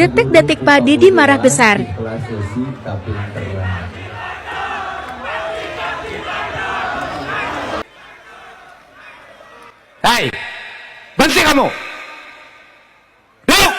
Detik-detik Pak Didi marah besar. Hai, berhenti kamu. Duduk.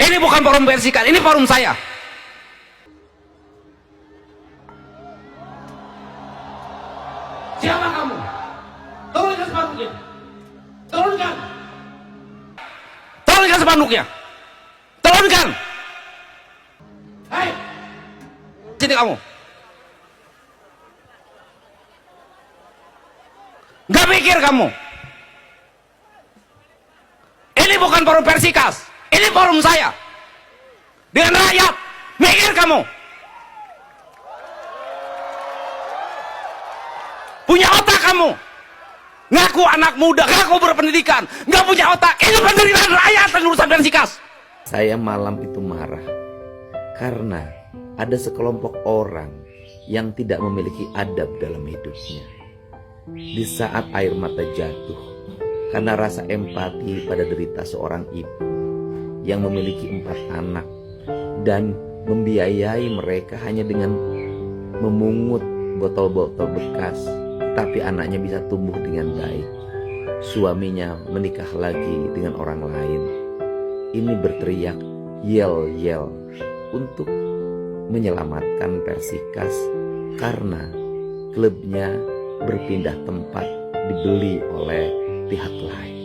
Ini bukan forum persikat, ini forum saya. Siapa kamu? Turunkan spanduknya. Turunkan. Turunkan spanduknya. Turunkan. Hai, sini kamu. Gak mikir kamu. Ini bukan forum Persikas, ini forum saya. Dengan rakyat, mikir kamu. Punya otak kamu. Ngaku anak muda, ngaku berpendidikan, gak punya otak. Ini penderitaan rakyat dan urusan Persikas. Saya malam itu marah karena ada sekelompok orang yang tidak memiliki adab dalam hidupnya. Di saat air mata jatuh karena rasa empati pada derita seorang ibu yang memiliki 4 anak dan membiayai mereka hanya dengan memungut botol-botol bekas, tapi anaknya bisa tumbuh dengan baik. Suaminya menikah lagi dengan orang lain. Ini berteriak yel-yel untuk menyelamatkan Persikas karena klubnya berpindah tempat, dibeli oleh pihak lain.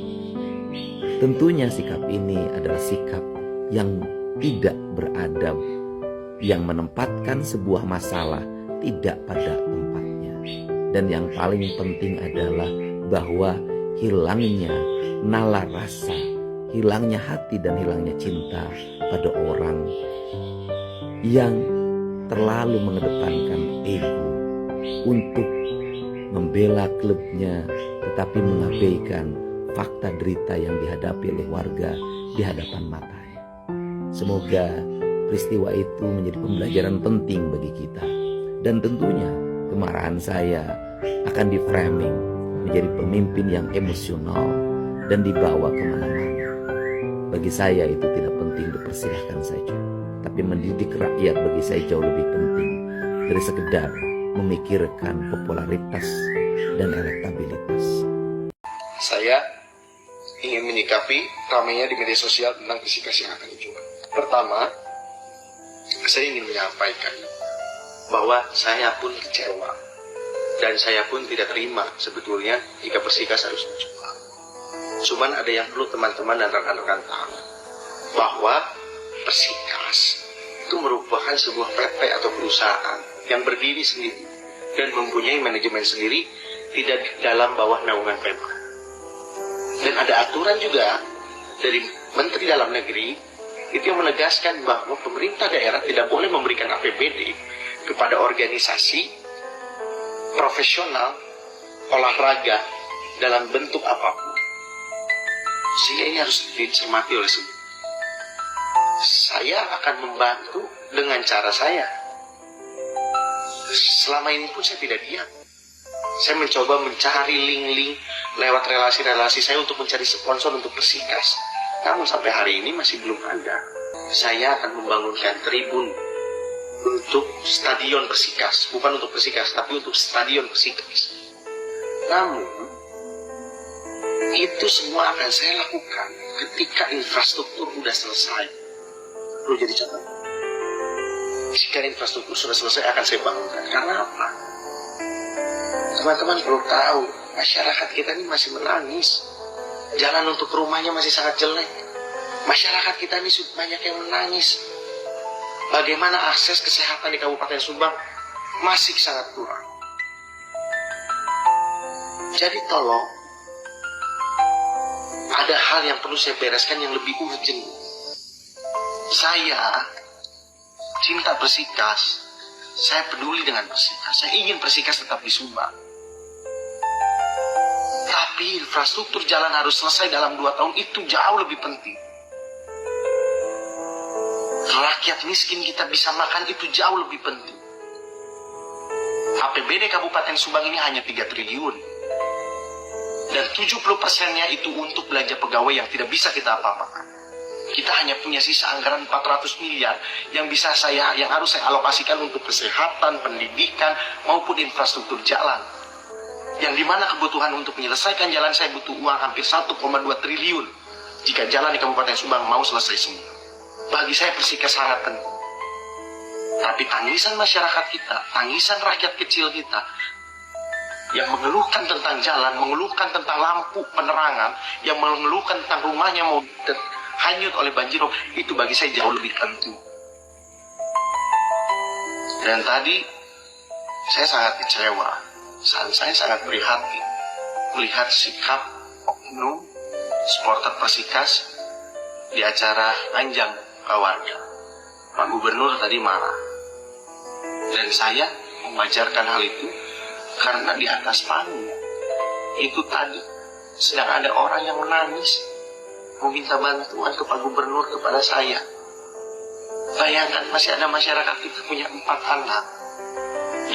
Tentunya sikap ini adalah sikap yang tidak beradab, yang menempatkan sebuah masalah tidak pada tempatnya. Dan yang paling penting adalah bahwa hilangnya nalar rasa, hilangnya hati dan hilangnya cinta pada orang yang terlalu mengedepankan ego untuk membela klubnya, tetapi mengabaikan fakta derita yang dihadapi oleh warga di hadapan matanya. Semoga peristiwa itu menjadi pembelajaran penting bagi kita. Dan tentunya kemarahan saya akan di-framing menjadi pemimpin yang emosional dan dibawa kemana-mana. Bagi saya itu tidak penting, dipersilahkan saja. Tapi mendidik rakyat bagi saya jauh lebih penting dari sekedar memikirkan popularitas dan elektabilitas. Saya ingin menyikapi ramainya di media sosial tentang Persikas yang akan dijual. Pertama, saya ingin menyampaikan bahwa saya pun kecewa dan saya pun tidak terima sebetulnya jika Persikas harus dijual. Cuman ada yang perlu teman-teman dan rekan-rekan tahu, bahwa Persikas itu merupakan sebuah PT atau perusahaan yang berdiri sendiri dan mempunyai manajemen sendiri, tidak dalam bawah naungan Pemda. Dan ada aturan juga dari Menteri Dalam Negeri itu yang menegaskan bahwa pemerintah daerah tidak boleh memberikan APBD kepada organisasi profesional olahraga dalam bentuk apapun. Sehingga ini harus dicermati oleh semua. Saya akan membantu dengan cara saya. Selama ini pun saya tidak diam. Saya mencoba mencari link-link lewat relasi-relasi saya untuk mencari sponsor untuk Persikas. Namun sampai hari ini masih belum ada. Saya akan membangunkan tribun untuk stadion Persikas. Bukan untuk Persikas, tapi untuk stadion Persikas. Namun, itu semua akan saya lakukan ketika infrastruktur sudah selesai. Perlu jadi catatan. Jika infrastruktur sudah selesai akan saya bangunkan. Karena apa? Teman-teman perlu tahu, masyarakat kita ini masih menangis. Jalan untuk rumahnya masih sangat jelek. Masyarakat kita ini banyak yang menangis. Bagaimana akses kesehatan di Kabupaten Subang masih sangat kurang. Jadi tolong, ada hal yang perlu saya bereskan yang lebih urgent. Saya cinta Persikas. Saya peduli dengan Persikas. Saya ingin Persikas tetap di Subang. Tapi infrastruktur jalan harus selesai dalam 2 tahun, itu jauh lebih penting. Rakyat miskin kita bisa makan, itu jauh lebih penting. APBD Kabupaten Subang ini hanya 3 triliun. Dan 70%-nya itu untuk belanja pegawai yang tidak bisa kita apa-apakan. Kita hanya punya sisa anggaran 400 miliar yang harus saya alokasikan untuk kesehatan, pendidikan, maupun infrastruktur jalan. Yang dimana kebutuhan untuk menyelesaikan jalan saya butuh uang hampir 1,2 triliun. Jika jalan di Kabupaten Subang mau selesai semua. Bagi saya Persikas sangat penting. Tapi tangisan masyarakat kita, tangisan rakyat kecil kita, yang mengeluhkan tentang jalan, mengeluhkan tentang lampu penerangan, yang mengeluhkan tentang rumahnya mau hanyut oleh banjirop, itu bagi saya jauh lebih penting. Dan tadi saya sangat kecewa, saya sangat prihatin melihat sikap oknum supporter Persikas di acara Anjang Keluarga. Pak Gubernur tadi marah, dan saya mewajarkan hal itu karena di atas panggung itu tadi sedang ada orang yang menangis meminta bantuan ke Pak Gubernur kepada saya. Bayangkan masih ada masyarakat kita punya 4 anak,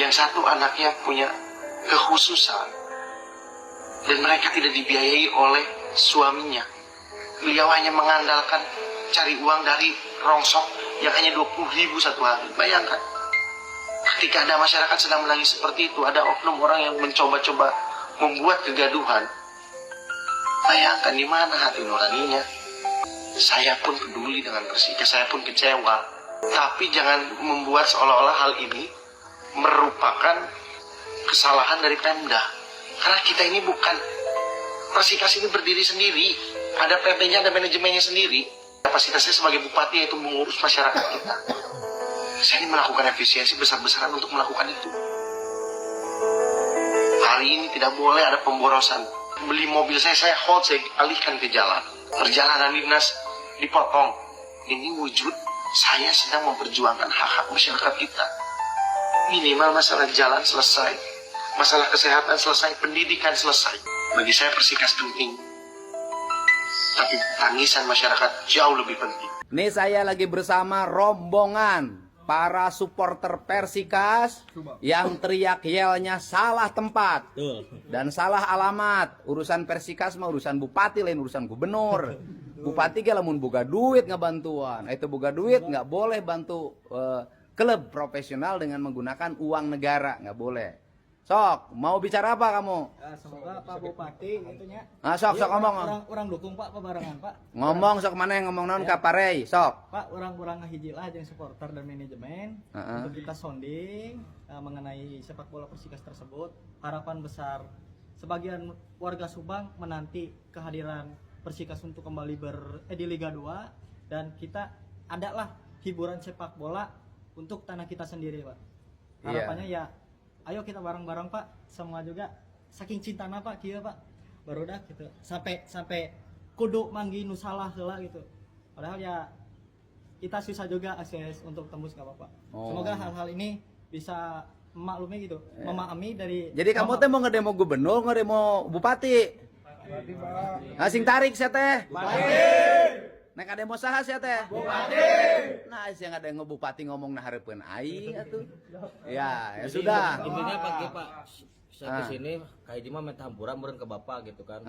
yang satu anaknya punya kekhususan dan mereka tidak dibiayai oleh suaminya. Beliau hanya mengandalkan cari uang dari rongsok yang hanya 20.000 satu hari. Bayangkan, ketika ada masyarakat sedang menangis seperti itu, ada oknum orang yang mencoba-coba membuat kegaduhan. Bayangkan di mana hati nuraninya. Saya pun peduli dengan Persikas, saya pun kecewa. Tapi jangan membuat seolah-olah hal ini merupakan kesalahan dari Pemda. Karena kita ini bukan, Persikas ini berdiri sendiri. Ada PP-nya, ada manajemennya sendiri. Kapasitasnya sebagai bupati yaitu mengurus masyarakat kita. Saya ini melakukan efisiensi besar-besaran untuk melakukan itu. Hari ini tidak boleh ada pemborosan. Beli mobil saya hold, saya alihkan ke jalan. Perjalanan dinas dipotong. Ini wujud saya sedang memperjuangkan hak-hak masyarakat kita. Minimal masalah jalan selesai, masalah kesehatan selesai, pendidikan selesai. Bagi saya Persikas penting, tapi tangisan masyarakat jauh lebih penting. Ini saya lagi bersama rombongan para supporter Persikas yang teriak yelnya salah tempat dan salah alamat. Urusan Persikas mah urusan bupati, lain urusan gubernur. Bupati ge lamun boga duit ngebantuan, itu boga duit nggak boleh bantu klub profesional dengan menggunakan uang negara, nggak boleh. Sok, mau bicara apa kamu? Semoga Pak Bupati itunya. Sok ngomong. Orang dukung Pak pebarengan Pak. Ngomong sok mana ngomong non ka Parey, sok. Pak, orang ngahiji lah jeung supporter dan manajemen untuk kita sounding mengenai sepak bola Persikas tersebut. Harapan besar sebagian warga Subang menanti kehadiran Persikas untuk kembali di Liga 2 dan kita adalah hiburan sepak bola untuk tanah kita sendiri, Pak. Harapannya ya ayo kita bareng-bareng Pak, semua juga saking cintana Pak kieu Pak. Barudak gitu. Sampai kudu manggi nu salah heula gitu. Padahal ya kita susah juga akses untuk tembus ke Bapak. Semoga hal-hal ini bisa memaklumi gitu, memahami dari. Jadi kamu teh mau ngedemo gubernur, ngedemo bupati? Nah, sing tarik sia teh. Nek ada mau saha sia teh? Bupati. Nah, yang ada ngebupati ngomong nah hareupeun aing atuh. Ya sudah. Intinya Pak saya kesini kayak di mah minta hampura meureun ke Bapak gitu kan.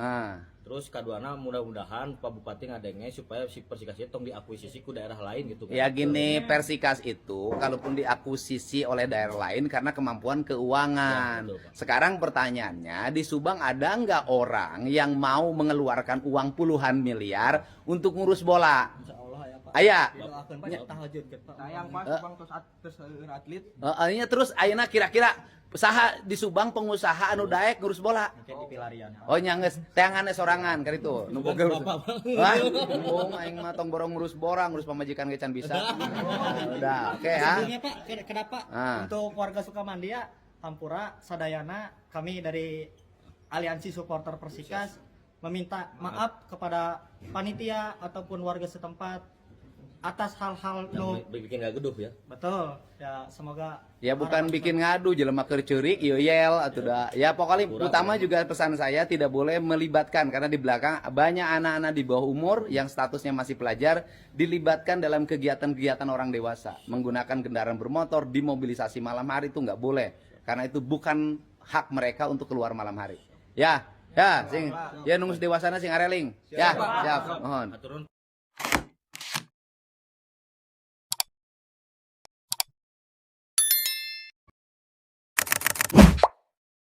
Terus kaduana mudah-mudahan Pak Bupati ngadenge supaya si Persikas itu tong diakuisisi ku daerah lain gitu kan. Ya gini, Persikas itu kalaupun diakuisisi oleh daerah lain karena kemampuan keuangan. Ya, betul, sekarang pertanyaannya, di Subang ada nggak orang yang mau mengeluarkan uang puluhan miliar untuk ngurus bola? Insyaallah ya Pak. Aya. Doakeun Pak tahajud ke Pak. Sayang Pak Subang terus atlet. Terus ayeuna kira-kira saha di Subang pengusaha anu daek ngurus bola? Mungkin di pilarian. Oh nyangges teangan sorangan kan itu. Nu boga urus. Wah, aing mah tong borong ngurus borang, ngurus pamajikan ge can bisa. Udah, oke ya. Sebelumnya Pak, kenapa untuk warga Sukamandia, Hampura, Sadayana, kami dari Aliansi Supporter Persikas meminta maaf kepada panitia ataupun warga setempat atas hal-hal bikin gak geduh ya. Betul. Ya semoga ya bukan bikin ngadu jelema keur ceurik ieu yel atuh da. Ya pokoknya utama juga pesan saya tidak boleh melibatkan karena di belakang banyak anak-anak di bawah umur yang statusnya masih pelajar dilibatkan dalam kegiatan-kegiatan orang dewasa, menggunakan kendaraan bermotor dimobilisasi malam hari itu nggak boleh karena itu bukan hak mereka untuk keluar malam hari. Ya, sing ya nunggu dewasana sing areling. Ya, siap. Mohon.